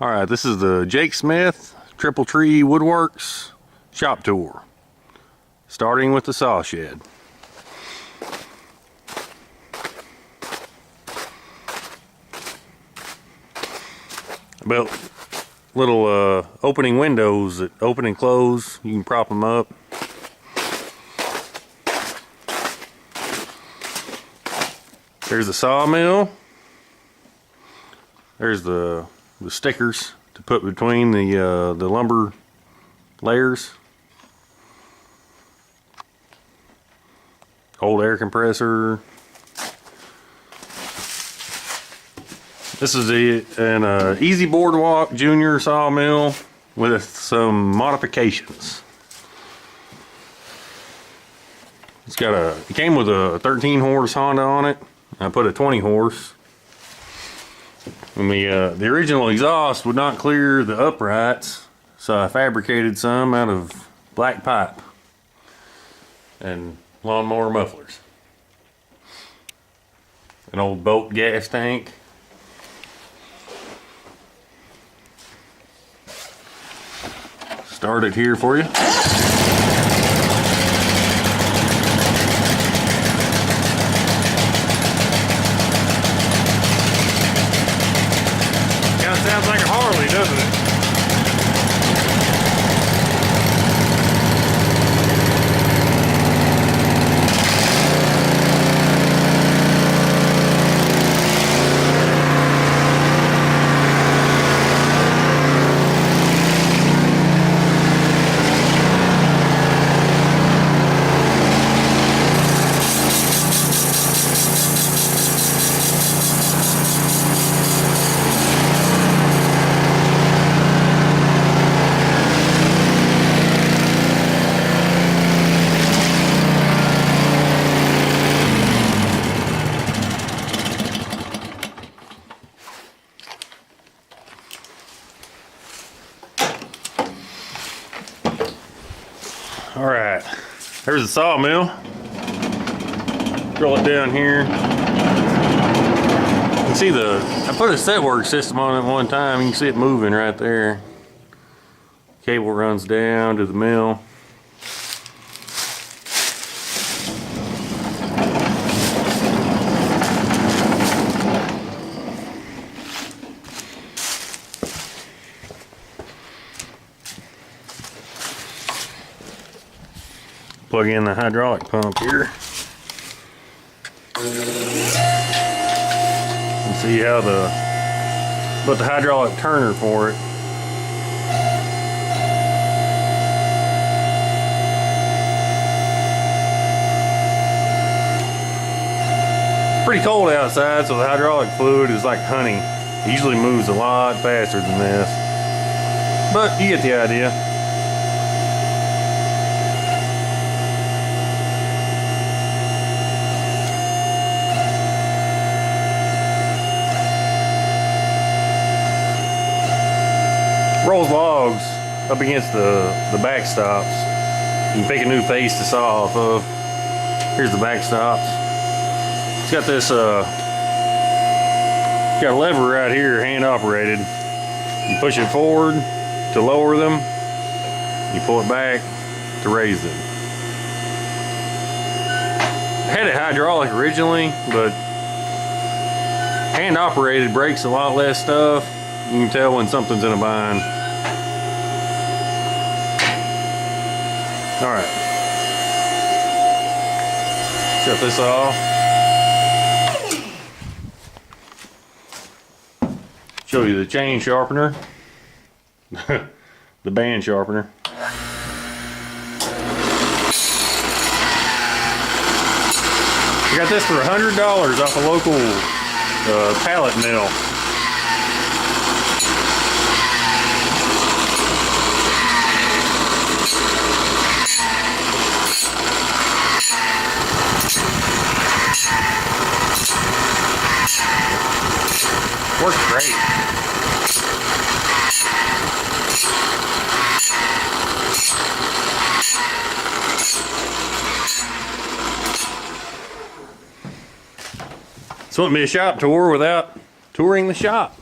All right, this is the Jake Smith Triple Tree Woodworks shop tour, starting with the saw shed. I built little opening windows that open and close. You can prop them up. There's the sawmill. There's the stickers to put between the lumber layers. Old air compressor. This is an Easy Boardwalk Junior sawmill with some modifications. It came with a 13 horse Honda on it. I put a 20 horse. And the original exhaust would not clear the uprights, so I fabricated some out of black pipe and lawnmower mufflers. An old boat gas tank. Start it here for you. Sounds like a Harley, doesn't it? All right, there's the sawmill. Roll it down here. You can see I put a set work system on it one time. You can see it moving right there. Cable runs down to the mill. Plug in the hydraulic pump here. And see how put the hydraulic turner for it. It's pretty cold outside, so the hydraulic fluid is like honey. It usually moves a lot faster than this, but you get the idea. Rolls logs up against the backstops. You can pick a new face to saw off of. Here's the backstops. It's got this got a lever right here, hand operated. You push it forward to lower them. You pull it back to raise them. I had it hydraulic originally, but hand operated breaks a lot less stuff. You can tell when something's in a bind. All right. Shut this off. Show you the chain sharpener. The band sharpener. I got this for $100 off a local pallet mill. Works great. This wouldn't be a shop tour without touring the shop.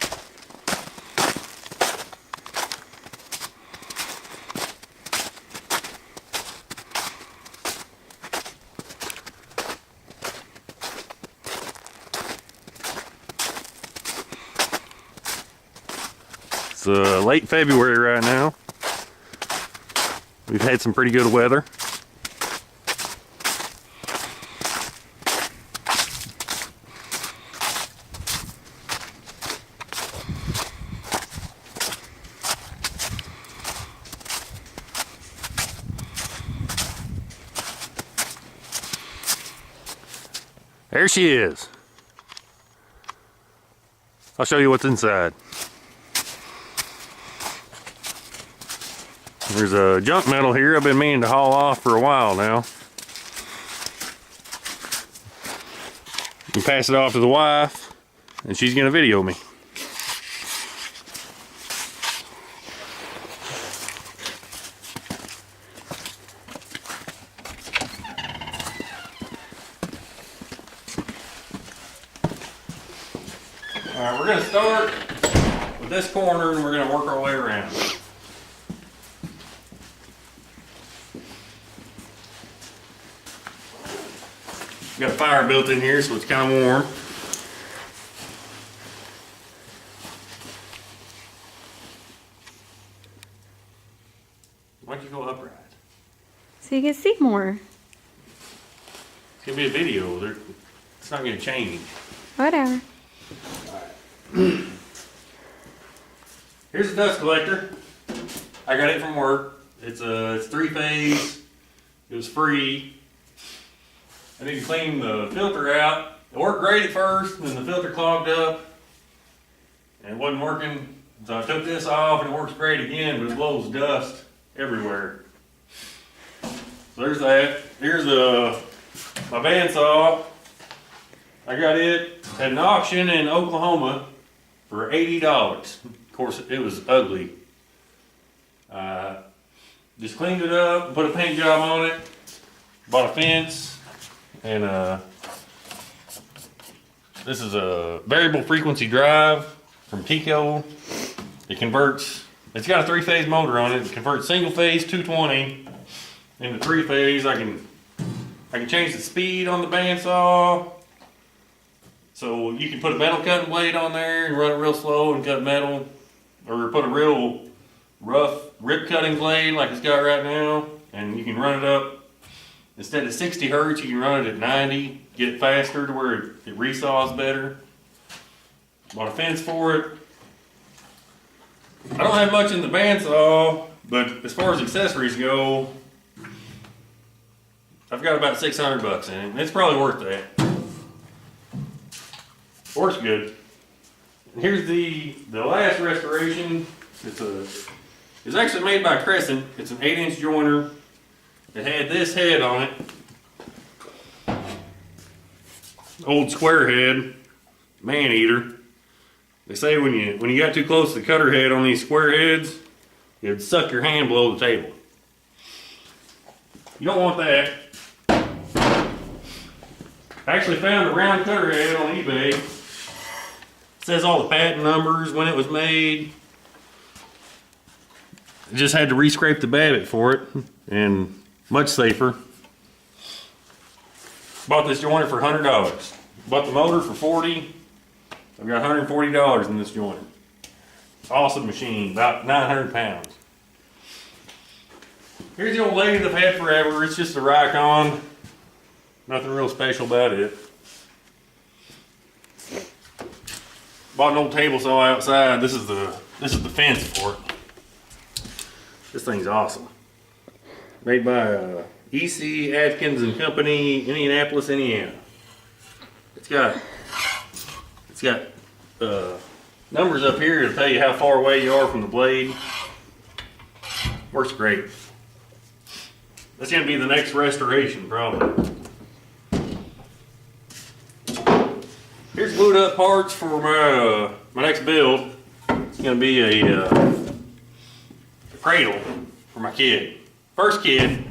It's late February right now. We've had some pretty good weather. There she is. I'll show you what's inside. There's a junk metal here I've been meaning to haul off for a while now. And pass it off to the wife, and she's gonna video me. Alright, we're gonna start with this corner and we're gonna work our way around. Got a fire built in here, so it's kind of warm. Why'd you go upright? So you can see more. It's gonna be a video. It's not gonna change. Whatever. Here's a dust collector. I got it from work. It's 3-phase. It was free. I need to clean the filter out. It worked great at first, and then the filter clogged up and it wasn't working. So I took this off and it works great again, but it blows dust everywhere. So there's that. Here's my bandsaw. I got it at an auction in Oklahoma for $80. Of course, it was ugly. Just cleaned it up and put a paint job on it. Bought a fence. And this is a variable frequency drive from Pico. It converts, it's got a 3-phase motor on it. It converts single phase 220 into 3-phase. I can change the speed on the bandsaw. So you can put a metal cutting blade on there and run it real slow and cut metal. Or put a real rough rip cutting blade like it's got right now. And you can run it up. Instead of 60 hertz, you can run it at 90, get it faster to where it resaws better. Bought a fence for it. I don't have much in the bandsaw, but as far as accessories go, I've got about 600 bucks in it. It's probably worth that. Works good. And here's the last restoration. It's actually made by Crescent. It's an 8-inch joiner. It had this head on it. Old square head, man eater. They say when you got too close to the cutter head on these square heads, it'd suck your hand below the table. You don't want that. I actually found a round cutter head on eBay. It says all the patent numbers, when it was made. I just had to re-scrape the babbitt for it, and much safer. Bought this joiner for $100. Bought the motor for $40. I've got $140 in this joiner. Awesome machine, about 900 pounds. Here's the old lady that I've had forever. It's just a Rikon. Nothing real special about it. Bought an old table saw outside. This is the fence for it. This thing's awesome. Made by E.C. Atkins and Company, Indianapolis, Indiana. It's got numbers up here to tell you how far away you are from the blade. Works great. That's gonna be the next restoration, probably. Here's glued up parts for my next build. It's gonna be a cradle for my kid. First kid.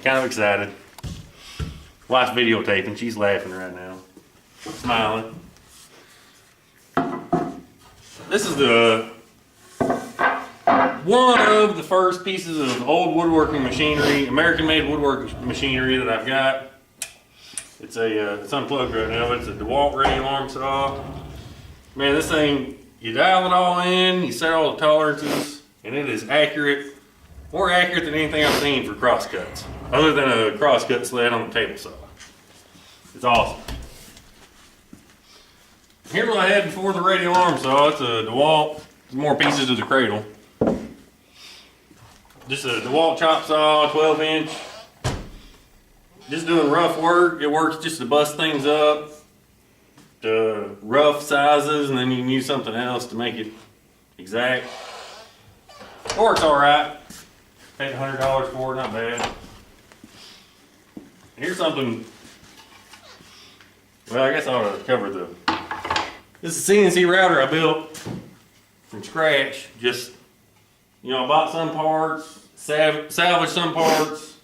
Kind of excited. Wife's videotaping. She's laughing right now. Smiling. This is one of the first pieces of old woodworking machinery, American-made woodworking machinery that I've got. It's unplugged right now, but it's a DeWalt radial arm saw. Man, this thing You dial it all in, you set all the tolerances, and it is accurate, more accurate than anything I've seen for crosscuts, other than a crosscut sled on the table saw. It's awesome. Here's what I had before the radial arm saw. It's a DeWalt, more pieces to the cradle. Just a DeWalt chop saw, 12-inch. Just doing rough work. It works just to bust things up to rough sizes, and then you can use something else to make it exact. It works all right. Paid $100 for it, not bad. Here's something. Well, I guess I ought to cover the. This is a CNC router I built from scratch. Just, you know, I bought some parts, salvaged some parts.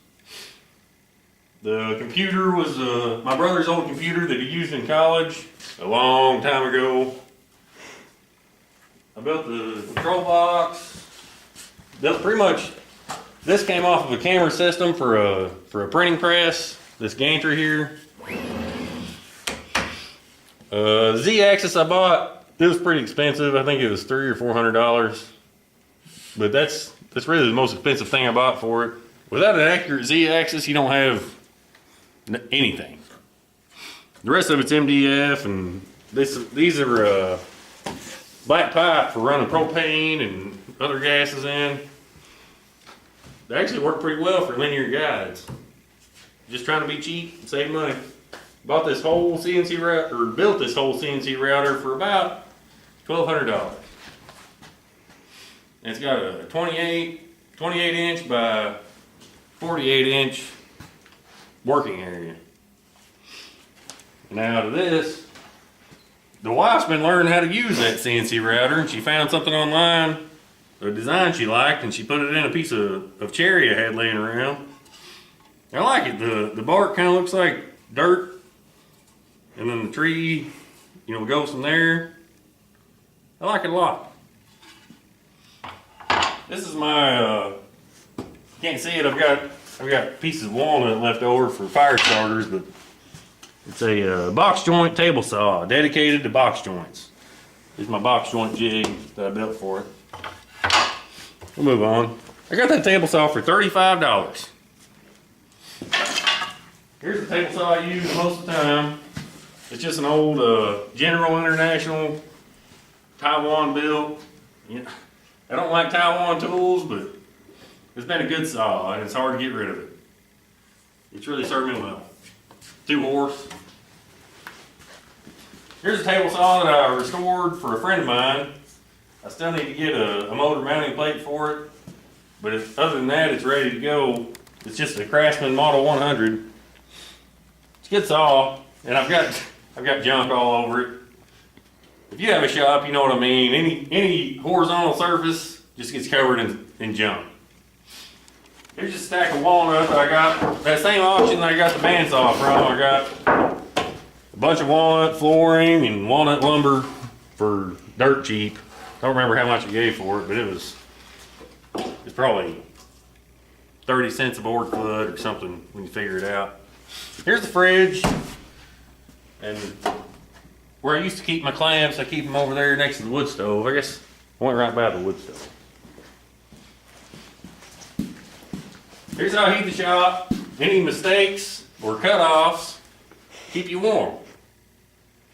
The computer was my brother's old computer that he used in college a long time ago. I built the control box. Built pretty much. This came off of a camera system for a printing press. This gantry here. Z-axis I bought, it was pretty expensive. I think it was $300 or $400. But that's really the most expensive thing I bought for it. Without an accurate Z-axis, you don't have anything. The rest of it's MDF, and these are black pipe for running propane and other gases in. They actually work pretty well for linear guides. Just trying to be cheap and save money. Bought this whole CNC router, or built this whole CNC router for about $1,200. And it's got a 28 inch by 48 inch working area. Now to this, the wife's been learning how to use that CNC router, and she found something online, a design she liked, and she put it in a piece of cherry I had laying around. I like it. The bark kind of looks like dirt. And then the tree, you know, goes from there. I like it a lot. This is my, can't see it, I've got pieces of walnut left over for fire starters, but it's a box joint table saw, dedicated to box joints. This is my box joint jig that I built for it. We'll move on. I got that table saw for $35. Here's the table saw I use most of the time. It's just an old General International Taiwan build. Yeah. I don't like Taiwan tools, but it's been a good saw, and it's hard to get rid of it. It's really served me well. 2 horse. Here's a table saw that I restored for a friend of mine. I still need to get a motor mounting plate for it, but other than that, it's ready to go. It's just a Craftsman Model 100. It's a good saw, and I've got junk all over it. If you have a shop, you know what I mean. Any horizontal surface just gets covered in junk. Here's just a stack of walnut that I got. That same auction that I got the bandsaw from. I got a bunch of walnut flooring and walnut lumber for dirt cheap. I don't remember how much I gave for it, but it's probably 30 cents a board foot or something when you figure it out. Here's the fridge. And where I used to keep my clamps, I keep them over there next to the wood stove. I guess I went right by the wood stove. Here's how I heat the shop. Any mistakes or cutoffs keep you warm.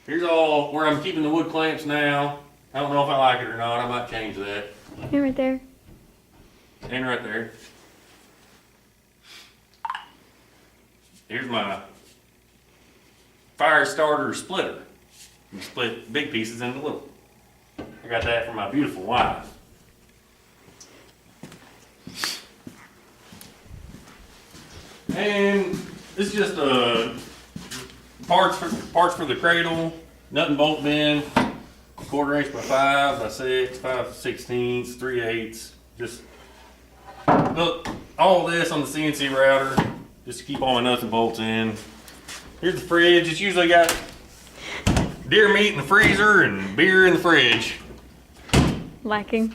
Here's all where I'm keeping the wood clamps now. I don't know if I like it or not. I might change that. Hey, right there. And right there. Here's my fire starter splitter. You split big pieces into little. I got that from my beautiful wife. And this is just parts for the cradle, nut and bolt bin, 1/4 inch by 5 by 6, 5/16, 3/8. Just built all this on the CNC router just to keep all my nuts and bolts in. Here's the fridge. It's usually got deer meat in the freezer and beer in the fridge. Lacking.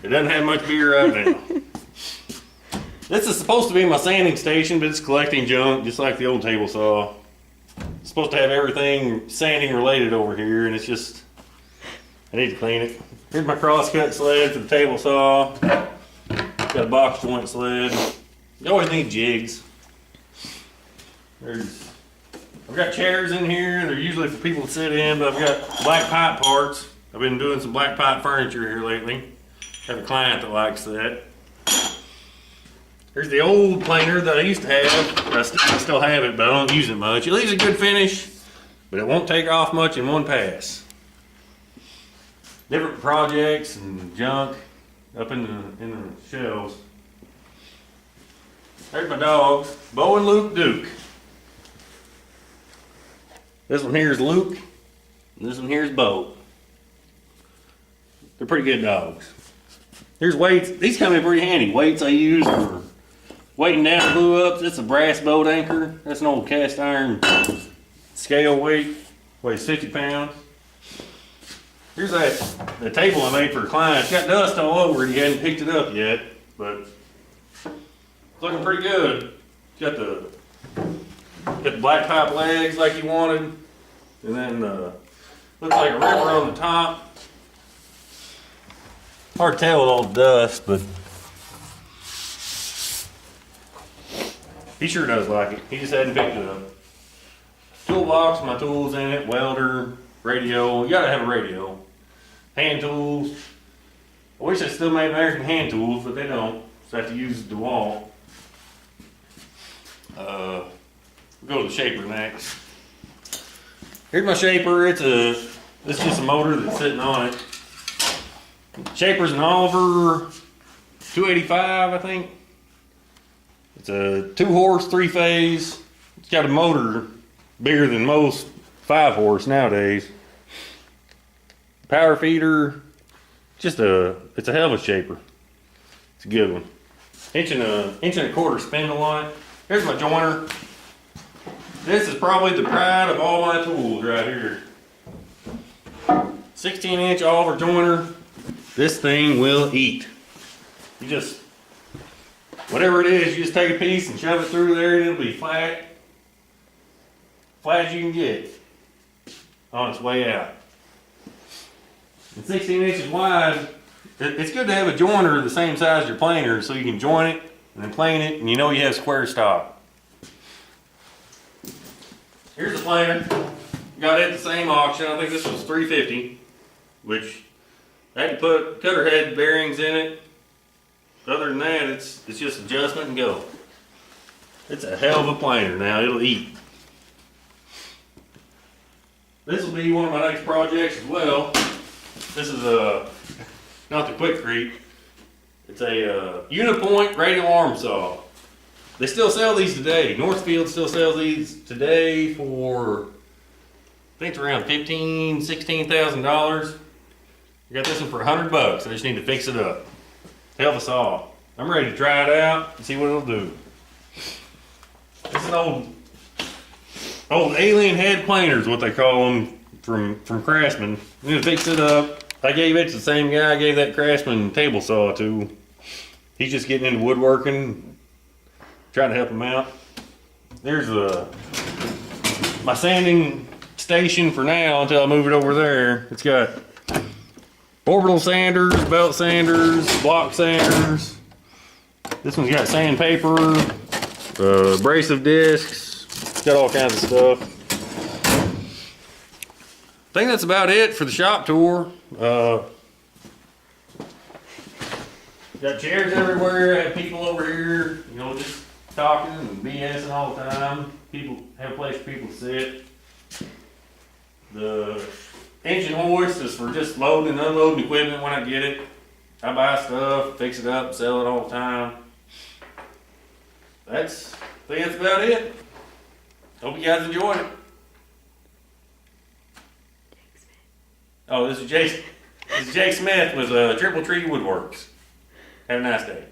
It doesn't have much beer right now. This is supposed to be my sanding station, but it's collecting junk just like the old table saw. It's supposed to have everything sanding related over here, and it's just I need to clean it. Here's my crosscut sled for the table saw. Got a box joint sled. You always need jigs. I've got chairs in here. They're usually for people to sit in, but I've got black pipe parts. I've been doing some black pipe furniture here lately. I have a client that likes that. Here's the old planer that I used to have. I still have it, but I don't use it much. It leaves a good finish, but it won't take off much in one pass. Different projects and junk up in the shelves. There's my dogs, Bo and Luke Duke. This one here is Luke, and this one here is Bo. They're pretty good dogs. Here's weights. These come in pretty handy. Weights I use for weighting down glue ups. It's a brass boat anchor. That's an old cast iron scale weight. Weighs 50 pounds. Here's the table I made for a client. It's got dust all over it. He hadn't picked it up yet, but it's looking pretty good. It's got the black pipe legs like he wanted, and then looks like a river on the top. Hard to tell with all the dust, but he sure does like it. He just hadn't picked it up. Toolbox, my tools in it, welder, radio. You gotta have a radio. Hand tools. I wish I still made American hand tools, but they don't. So I have to use DeWalt. We'll go to the shaper next. Here's my shaper. This is just a motor that's sitting on it. Shaper's an Oliver 285, I think. It's a 2-horse, 3-phase. It's got a motor bigger than most 5-horse nowadays. Power feeder. It's a hell of a shaper. It's a good one. Inch and a quarter spindle on it. Here's my joiner. This is probably the pride of all my tools right here. 16-inch Oliver joiner. This thing will eat. You just, whatever it is, you just take a piece and shove it through there and it'll be flat as you can get on its way out. And 16 inches wide, it's good to have a joiner the same size as your planer so you can join it and then plane it and you know you have square stock. Here's the planer. Got it at the same auction. I think this was $350, which I had to put cutter head bearings in it. Other than that, it's just adjustment and go. It's a hell of a planer now. It'll eat. This will be one of my next projects as well. This is not the Quikrete. It's a Unipoint radial arm saw. They still sell these today. Northfield still sells these today for, I think it's around $15,000, $16,000. I got this one for $100. I just need to fix it up. Hell of a saw. I'm ready to try it out and see what it'll do. It's an old alien head planer is what they call them from Craftsman. I'm gonna fix it up. I gave it to the same guy I gave that Craftsman table saw to. He's just getting into woodworking, trying to help him out. There's my sanding station for now until I move it over there. It's got orbital sanders, belt sanders, block sanders. This one's got sandpaper, abrasive discs. It's got all kinds of stuff. I think that's about it for the shop tour. Got chairs everywhere. I have people over here, you know, just talking and BSing all the time. People have a place for people to sit. The engine hoist is for just loading and unloading equipment when I get it. I buy stuff, fix it up, sell it all the time. I think that's about it. Hope you guys enjoyed it. Oh, this is Jake Smith with Triple Tree Woodworks. Have a nice day.